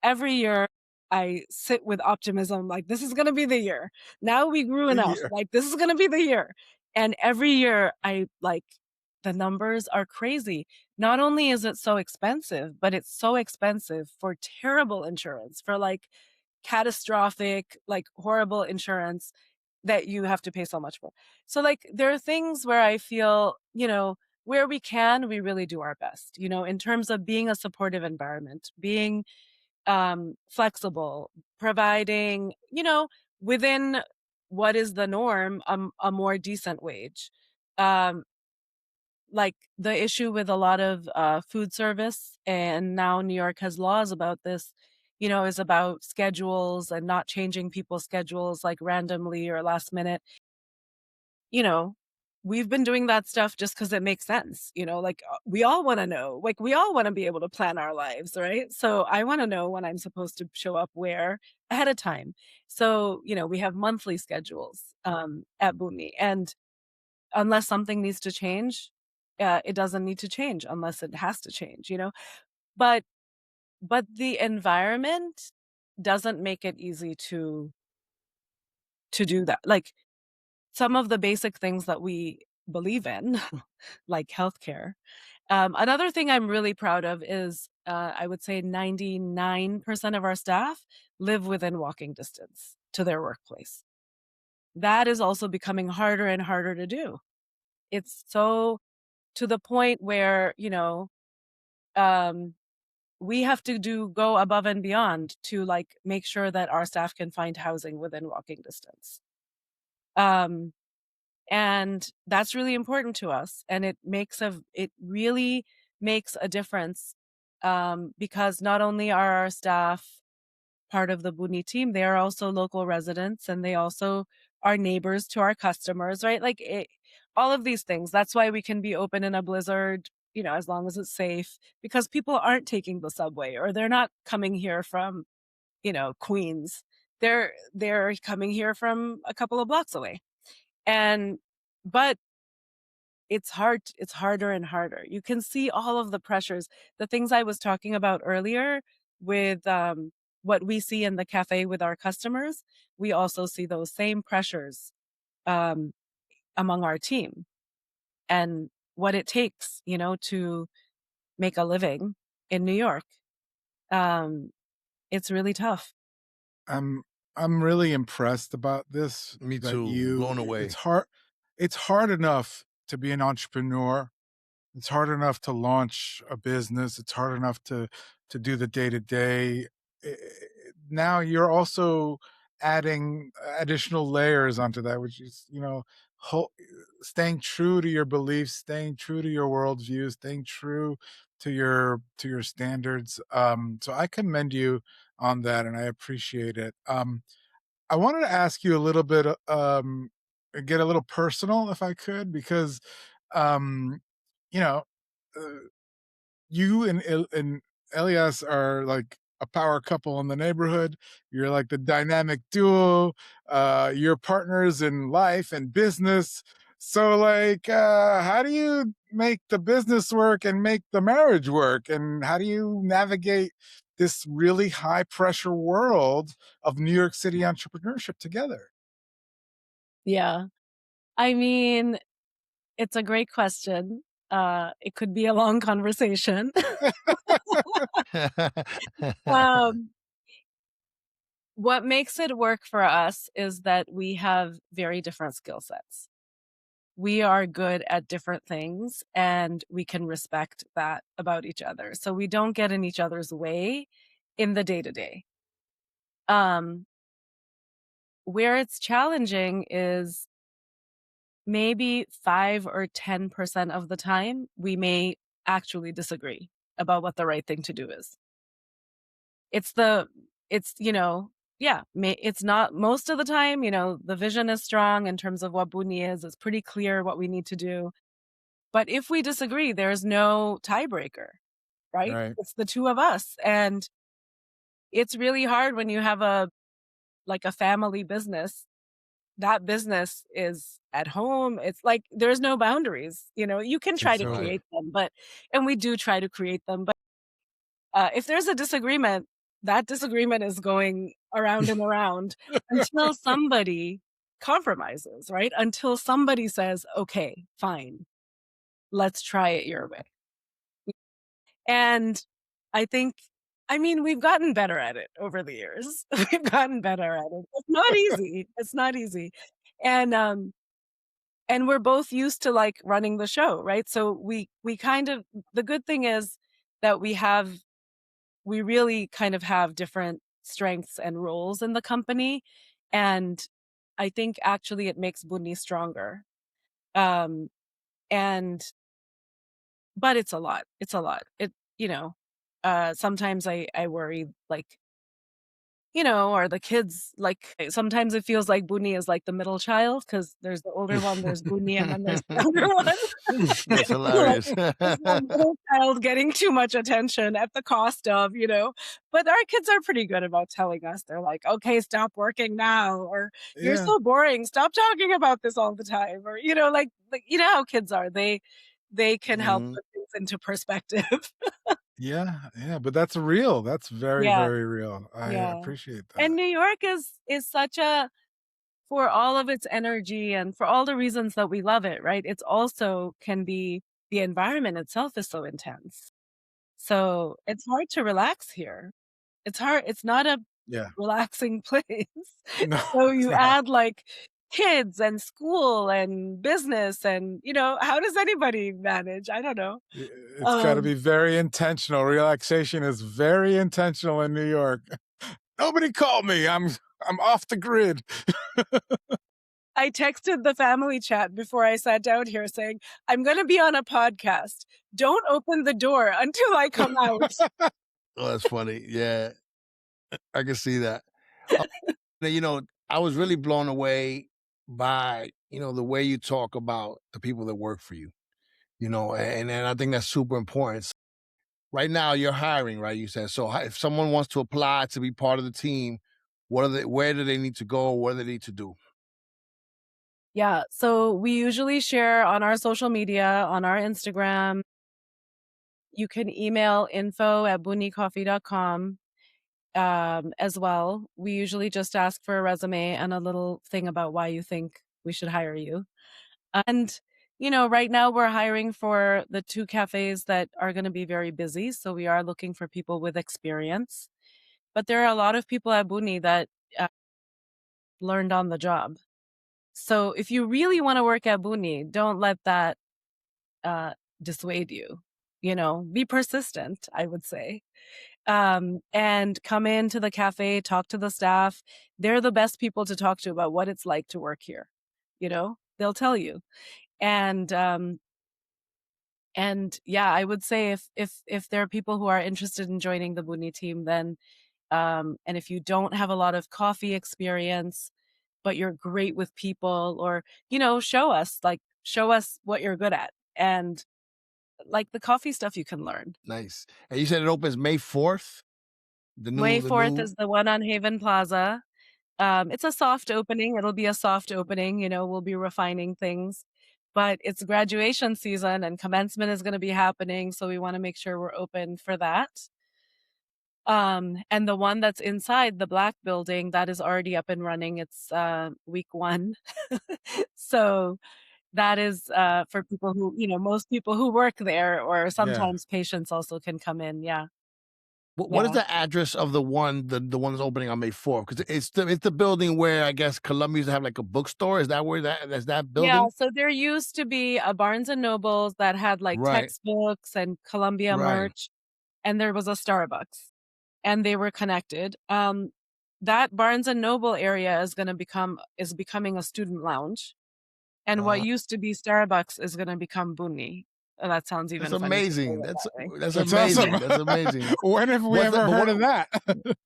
Every year I sit with optimism, like, this is going to be the year. Now we grew enough. Yeah. Like, this is going to be the year. And every year the numbers are crazy. Not only is it so expensive, but it's so expensive for terrible insurance, for like catastrophic, like horrible insurance that you have to pay so much for. So like there are things where I feel, where we can, we really do our best, in terms of being a supportive environment, being flexible, providing, within what is the norm, a more decent wage. Um, like the issue with a lot of food service, and now New York has laws about this, is about schedules and not changing people's schedules like randomly or last minute. you know, we've been doing that stuff just because it makes sense, like, we all wanna know, like, we all wanna be able to plan our lives, right? So, I wanna know when I'm supposed to show up where ahead of time. So, we have monthly schedules, at Buunni, and unless something needs to change, it doesn't need to change unless it has to change, But the environment doesn't make it easy to do that. Like, some of the basic things that we believe in, like healthcare. Another thing I'm really proud of is I would say 99% of our staff live within walking distance to their workplace. That is also becoming harder and harder to do. It's so to the point where, um, we have to go above and beyond to like make sure that our staff can find housing within walking distance. Um, And that's really important to us, and it really makes a difference, because not only are our staff part of the Buunni team, they are also local residents, and they also are neighbors to our customers, right? Like, all of these things. That's why we can be open in a blizzard, as long as it's safe, because people aren't taking the subway, or they're not coming here from, Queens. They're coming here from a couple of blocks away. And but it's harder and harder. You can see all of the pressures, the things I was talking about earlier with, what we see in the cafe with our customers, we also see those same pressures, um, among our team, and what it takes, to make a living in New York. Um, it's really tough. I'm I'm really impressed about this, Me that too. Blown away. it's hard enough to be an entrepreneur. It's hard enough to launch a business. It's hard enough to do the day to day. Now you're also adding additional layers onto that, which is, ho- staying true to your beliefs, staying true to your worldview, staying true to your standards. So I commend you on that, and I appreciate it. I wanted to ask you a little bit, get a little personal, if I could, because um, you know, uh, you and Elias are like a power couple in the neighborhood. You're like the dynamic duo. You're partners in life and business. So, like, how do you make the business work and make the marriage work? And how do you navigate this really high pressure world of New York City entrepreneurship together? Yeah. I mean, it's a great question. It could be a long conversation. Um What makes it work for us is that we have very different skill sets. we are good at different things and we can respect that about each other. So we don't get in each other's way in the day to day. Where it's challenging is maybe 5 or 10% of the time, we may actually disagree about what the right thing to do is. It's the it's, yeah, it's not most of the time, the vision is strong in terms of what Buunni is. It's pretty clear what we need to do. But if we disagree, there's no tiebreaker, right? Right. It's the two of us. And it's really hard when you have a family business. That business is at home. It's like there's no boundaries. You can try That's to right. create them, and we do try to create them. But if there's a disagreement, that disagreement is going around and around until somebody compromises, right? Until somebody says, okay, fine, let's try it your way. And we've gotten better at it over the years. We've gotten better at it. It's not easy. It's not easy. And we're both used to like running the show, right? So we kind of the good thing is that we really kind of have different strengths and roles in the company. And I think actually it makes Buunni stronger. Um and but it's a lot. It's a lot. Sometimes I worry, like, are the kids like sometimes it feels like Buunni is like the middle child because there's the older one, there's Buunni, and then there's the younger one. That's Like, hilarious. is that middle child getting too much attention at the cost of. But our kids are pretty good about telling us. They're like, "Okay, stop working now," or "You're Yeah. so boring. Stop talking about this all the time," or you know how kids are. They can help Mhm. put things into perspective. Yeah, yeah, but that's real. That's very, Yeah, very real. I yeah. appreciate And that. New York is such a for all of its energy and for all the reasons that we love it, right? It's also can be the environment itself is so intense. So, it's hard to relax here. It's hard it's not a Yeah. relaxing place. No, So, it's you not. add, like, kids and school and business and, how does anybody manage? I don't know. It's gotta Um, be very intentional. Relaxation is very intentional in New York. Nobody call me. I'm off the grid. I texted the family chat before I sat down here saying, "I'm gonna be on a podcast. Don't open the door until I come out." Oh, that's funny. Yeah, I can see that. Uh, you know, I was really blown away by, the way you talk about the people that work for you, and I think that's super important. Right now you're hiring, right? You said, so if someone wants to apply to be part of the team, where do they need to go? What do they need to do? Yeah, so we usually share on our social media, on our Instagram. You can email info@buunnicoffee.com, as well. We usually just ask for a resume and a little thing about why you think we should hire you. And, right now we're hiring for the 2 cafes that are gonna be very busy, so we are looking for people with experience. But there are a lot of people at Buunni that, learned on the job. So if you really wanna work at Buunni, don't let that uh, dissuade you. Be persistent, I would say. And come into the cafe, talk to the staff. They're the best people to talk to about what it's like to work here. They'll tell you. And yeah, I would say if there are people who are interested in joining the Buunni team, then and if you don't have a lot of coffee experience, but you're great with people, or show us what you're good at. And like the coffee stuff you can learn. Nice. And you said it opens May 4th? May The 4th new is the one on Haven Plaza. It's a soft opening. It'll be a soft opening, we'll be refining things. But it's graduation season and commencement is gonna be happening, so we wanna make sure we're open for that. And the one that's inside the black building, that is already up and running. It's, week 1. So, that is, for people who most people who work there or Yeah. sometimes patients also can come in, yeah. What is Yeah. the address of the one that's opening on May 4th? Because it's the building where I guess Columbia used to have like a bookstore. Is that where that's that Yeah, building? so there used to be a Barnes& and Nobles that had, like, Right, textbooks and Columbia right. merch, and there was a Starbucks, and they were connected. That Barnes& and Noble area is becoming a student lounge, and what Uh, used to be Starbucks is gonna become Buunni. That sounds that's even funny to say amazing. it That's that way. that's That's awesome. amazing. That's amazing. When have we What's the ever but heard of that?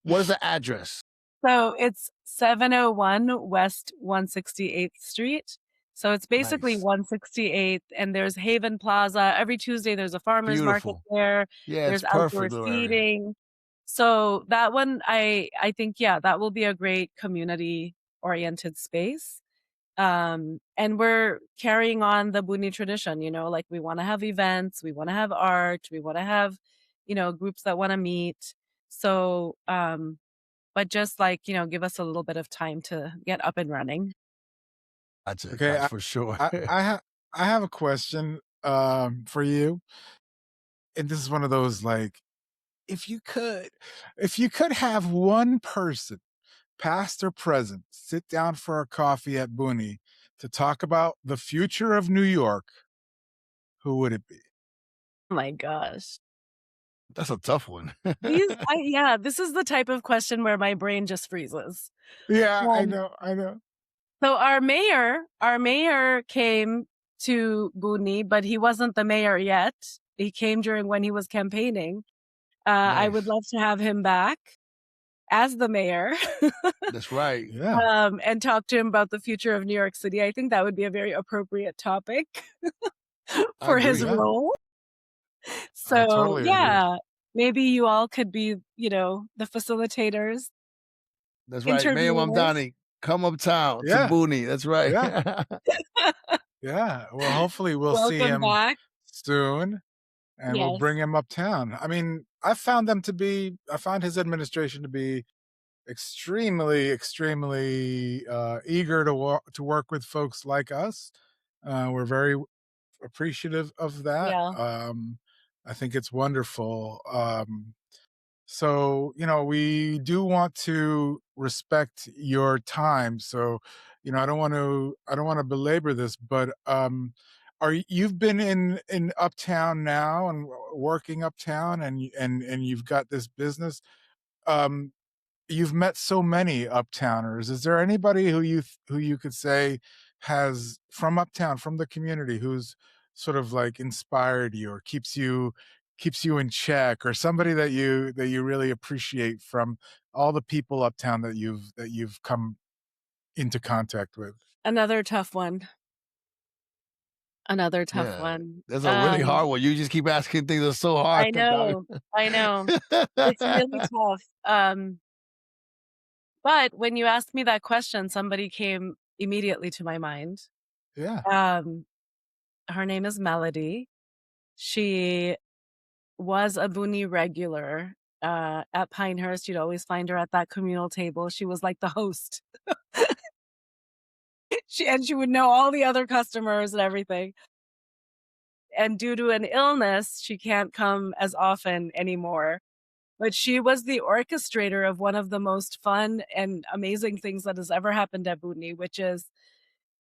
what is the address? So it's 701 West 168th Street. So it's basically Nice. 168th, and there's Haven Plaza. Every Tuesday, there's a farmer's market Beautiful. there. Yeah, it's There's outdoor perfect little area. seating. So that one, I think, yeah, that will be a great community-oriented space. And we're carrying on the Buni tradition, like we wanna have events, we wanna have art, we wanna have, groups that wanna meet. So, but just like, give us a little bit of time to get up and running. That's it. Okay, That's for sure. I have a question for you, and this is one of those like, if you could, if you could have one person, past or present, sit down for a coffee at Booney to talk about the future of New York, who would it be? Oh my gosh. That's a tough one. Yeah, this is the type of question where my brain just freezes. Yeah, I Um, know, I know. so our mayor came to Buni, but he wasn't the mayor yet. He came during when he was campaigning. I would Nice. love to have him back as the mayor, That's right. Yeah, and talk to him about the future of New York City. I think that would be a very appropriate topic I for his agree. yeah, role. I So, totally agree. yeah, maybe you all could be, the facilitators, That's right. Mayor interviewers. Mamdani, come uptown to Yeah, Booney. That's right. yeah, yeah. Well, hopefully we'll see Welcome him back. soon, and we'll Yes. bring him uptown. I mean, I found his administration to be extremely eager to work with folks like us. We're very appreciative of that. Yeah. I think it's wonderful. So, we do want to respect your time. So, I don't want to belabor this, but you've been in Uptown now and working Uptown, and you've got this business. Um, you've met so many Uptowners. Is there anybody who you could say has from Uptown, from the community, who's sort of like inspired you or keeps you in check, or somebody that you really appreciate from all the people Uptown that you've come into contact with? Another tough one. Another tough Yeah. one. That's a really hard one. You just keep asking things that's so hard, I Octavio. know. I know. It's really tough. But when you asked me that question, somebody came immediately to my mind. Yeah. Um, Her name is Melody. She was a Boonie regular, at Pinehurst. You'd always find her at that communal table. She was like the host. She would know all the other customers and everything. And due to an illness, she can't come as often anymore. But she was the orchestrator of one of the most fun and amazing things that has ever happened at Boonie, which is,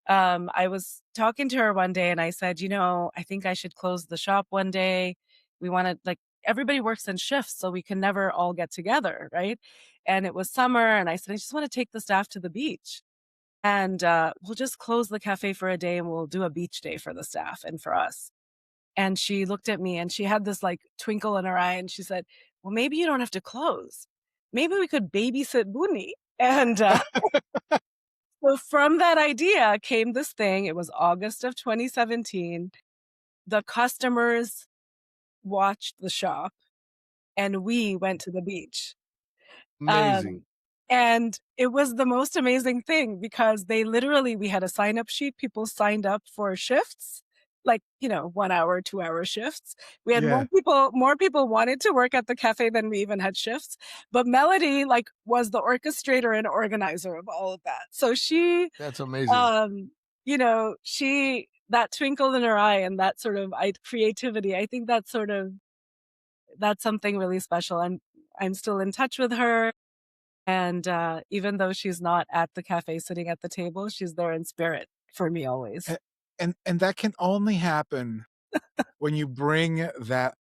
I was talking to her one day and I said, I think I should close the shop one day. We want to, like, everybody works in shifts, so we can never all get together, right? And it was summer, and I said, I just want to take the staff to the beach. And we'll just close the cafe for a day and we'll do a beach day for the staff and for us. And she looked at me and she had this like twinkle in her eye and she said, well, maybe you don't have to close. Maybe we could babysit Boonni. And so from that idea came this thing. It was August of 2017. The customers watched the shop and we went to the beach. Amazing. Um, and it was the most amazing thing because we had a sign up sheet. People signed up for shifts, like, 1 hour, 2 hour shifts. We had Yeah. more people wanted to work at the cafe than we even had shifts. But Melody, like, was the orchestrator and organizer of all of that. So That's amazing. um, that twinkle in her eye and that sort of creativity, I think that's something really special. And I'm still in touch with her. And even though she's not at the cafe sitting at the table, she's there in spirit for me always. And that can only happen when you bring that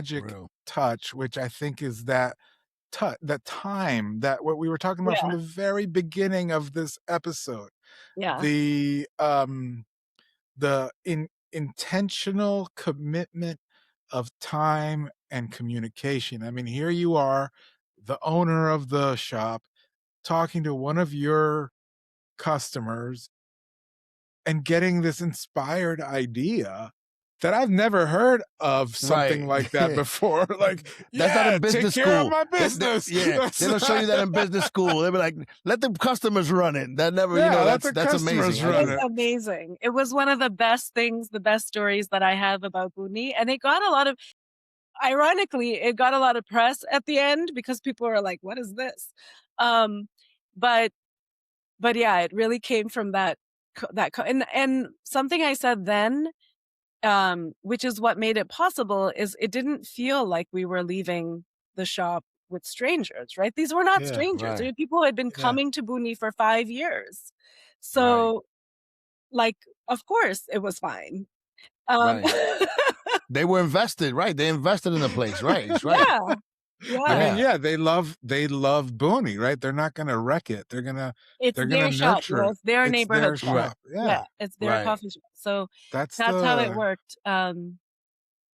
For magic real. touch, which I think is that that time, that what we were talking about from Yeah. the very beginning of this episode, Yeah. the intentional commitment of time and communication. I mean, here you are, the owner of the shop, talking to one of your customers and getting this inspired idea that I've never heard of something Right. like that before. Like, That's not yeah, in take business care of school. my They, business. yeah, they don't show you that in business school. They'll be like, let the customers run it. That never, you Yeah, know, let the that's customers amazing. I It run get was it. it. amazing. It was one of the best things, the best stories that I have about Buunni. And it got a lot of, ironically, it got a lot of press at the end because people were like, what is this? Um, but yeah, it really came from and something I said then, which is what made it possible, is it didn't feel like we were leaving the shop with strangers, right? These were not Yeah, strangers. They Right, were people who had been yeah. coming to Buunni for 5 years. right, So, like, of course it was fine. Um, right. They were invested, right? They invested in the place, right? It's right. yeah, I yeah. mean, Yeah, yeah, they love Booney, right? They're not gonna wreck it. It's They're gonna their shop, nurture it. it's their It's their neighborhood shop. right, shop. Yeah. Yeah, it's their right. coffee shop. So That's that's how it the worked.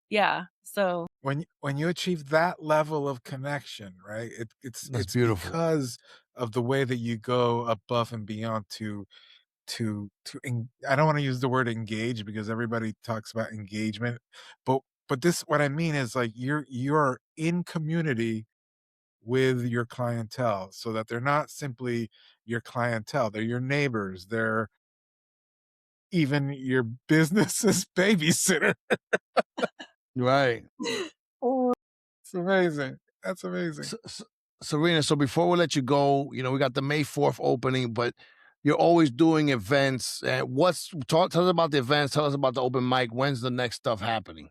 Yeah. So when you achieve that level of connection, right? That's It's beautiful. because of the way that you go above and beyond I don't want to use the word engage because everybody talks about engagement, but this what I mean is like you're in community with your clientele so that they're not simply your clientele, they're your neighbors, they're even your business's babysitter. Right. oh, It's amazing. That's amazing. Sarina, so before we let you go, you know, we got the May 4th opening, but you're always doing events. Tell us about the events, tell us about the open mic. When's the next stuff happening?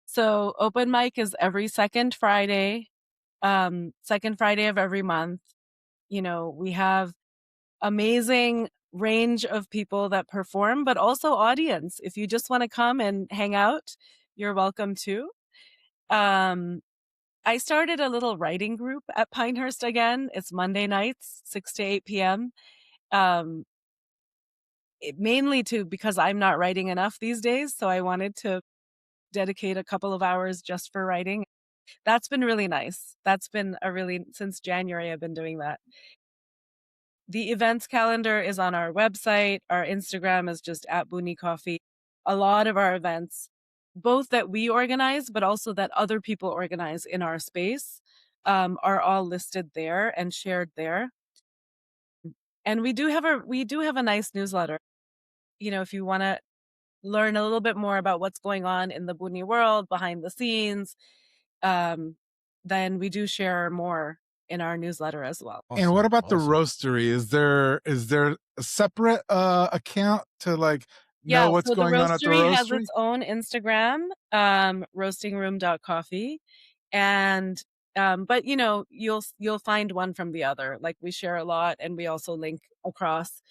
so open mic is every second Friday of every month. You know, we have amazing range of people that perform, but also audience. If you just want to come and hang out, you're welcome to. Um, I started a little writing group at Pinehurst again. It's Monday nights, 6 to 8 p.m. Um, mainly because I'm not writing enough these days. So I wanted to dedicate a couple of hours just for writing. That's been really nice. That's been since January, I've been doing that. The events calendar is on our website. Our Instagram is just at Buunni Coffee. A lot of our events, both that we organize, but also that other people organize in our space, are all listed there and shared there. And we do have a nice newsletter. You know, if you want to learn a little bit more about what's going on in the Buunni world behind the scenes, then we do share more in our newsletter as well. And what Awesome. about the Awesome. roastery? Is there a separate account to like Yeah, know what's so the going on at the roastery has roastery? its own Instagram, roastingroom.coffee. And but you know, you'll find one from the other. Like we share a lot and we also link across.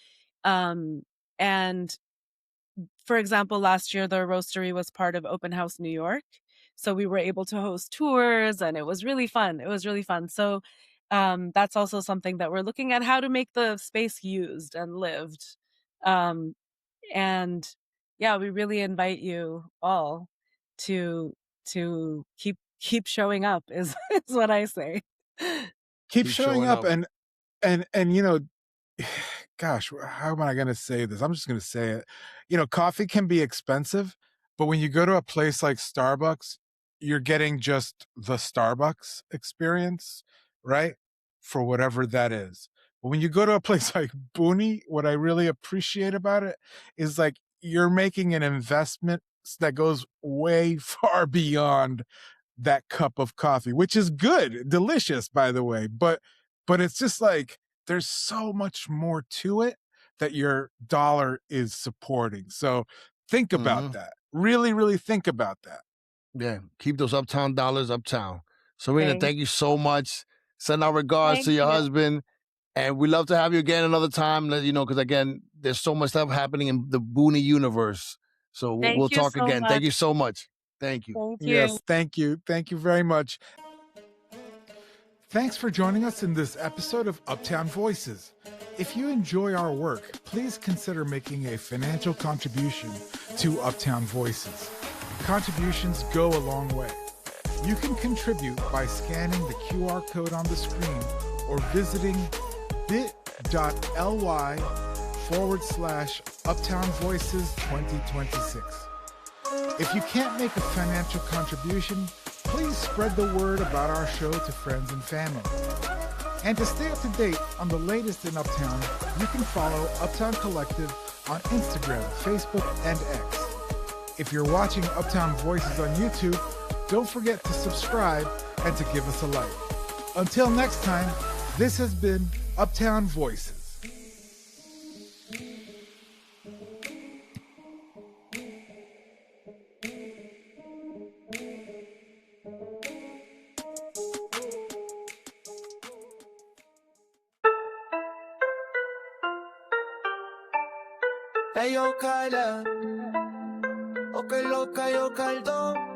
Um and for example, last year the roastery was part of Open House New York. So we were able to host tours and it was really fun. It was really fun. So that's also something that we're looking at, how to make the space used and lived. Um and yeah, we really invite you all to keep showing up is is what I say. Keep Keep showing showing up up. and you know, gosh, how am I going to say this? I'm just going to say it. You know, coffee can be expensive, but when you go to a place like Starbucks, you're getting just the Starbucks experience, right? For whatever that is. But when you go to a place like Booney, what I really appreciate about it is like you're making an investment that goes way far beyond that cup of coffee, which is good, delicious, by the way. But it's just like there's so much more to it that your dollar is supporting. So think about Hmm. that. Really, really think about that. Yeah. Keep those uptown dollars uptown. Sarina, Thank thank you so much. Send our regards to your you. husband. And we'd love to have you again another time, because again, there's so much stuff happening in the Buunni universe. So we'll Thank you talk so again. Thank much. you so much. Thank you. Thank you. Yes, thank you. Thank you very much. Thanks for joining us in this episode of Uptown Voices. If you enjoy our work, please consider making a financial contribution to Uptown Voices. Contributions go a long way. You can contribute by scanning the QR code on the screen or visiting bit.ly/Uptown Voices 2026. If you can't make a financial contribution, please spread the word about our show to friends and family. And to stay up to date on the latest in Uptown, you can follow Uptown Collective on Instagram, Facebook, and X. If you're watching Uptown Voices on YouTube, don't forget to subscribe and to give us a like. Until next time, this has been Uptown Voices. Hey yo, Kyla, okay, loca, yo, caldo.